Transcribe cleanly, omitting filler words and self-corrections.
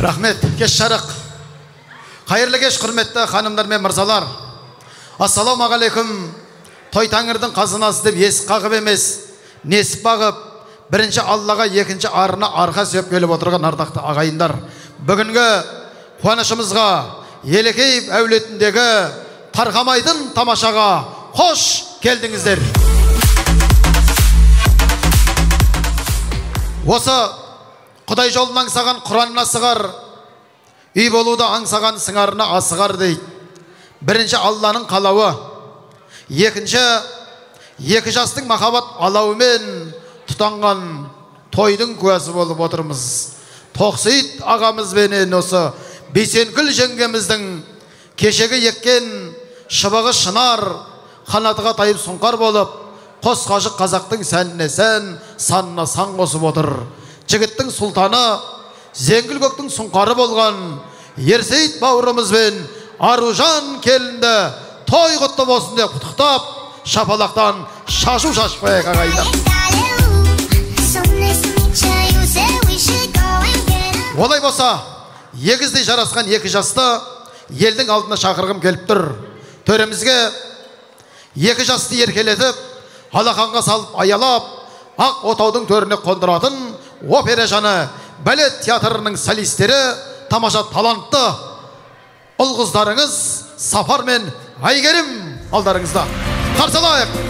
Рахмет, кеш жарық. Қайырлы кеш, құрметті ханымдар мен мырзалар. Ассалаумағалейкум. Той тәңірдің қазынасы деп есік қағып емес, несіп бағып, бірінші Аллаға, екінші арына арқа сүйеп келіп отырған ардақты ағайындар. Бүгінгі қуанышымызға, Елекей әулетіндегі Тарқамайдың тамашаға қош келдіңіздер. Осы Құдай жолын аңсаған Құранына сығар, үй болуды аңсаған сыңарына асығар дейді. Бірінші Алланың қалауы, екінші екі жастың махаббат алауымен тұтанған тойдың куәсі болып отырмыз. Тоқсейіт ағамызбенен осы Бейсенкүл жеңгеміздің кешегі еккен шыбығы шынар, қанатыға тайып сұңқар болып, қос қажық қазақтың сәніне сән, санына сан қосып отыр. Жігіттің сұлтаны, зеңгіл көктің сұңқары болған Ерсейіт бауырымызбен Аружан келінді той құтты болсын деп құттықтап, шапалақтан шашу шашып қояйық ағайындар. Олай болса, егіздей жарасқан екі жасты елдің алдына шақырғым келіп тұр. Төремізге екі жасты еркелетіп, алақанға салып аялап, ақ отаудың төріне қондыратын опера жаны балет театрының солистері, тамаша талантты ұл қыздарыңыз Сапар мен Айгерім алдарыңызда. Қарсы алайық.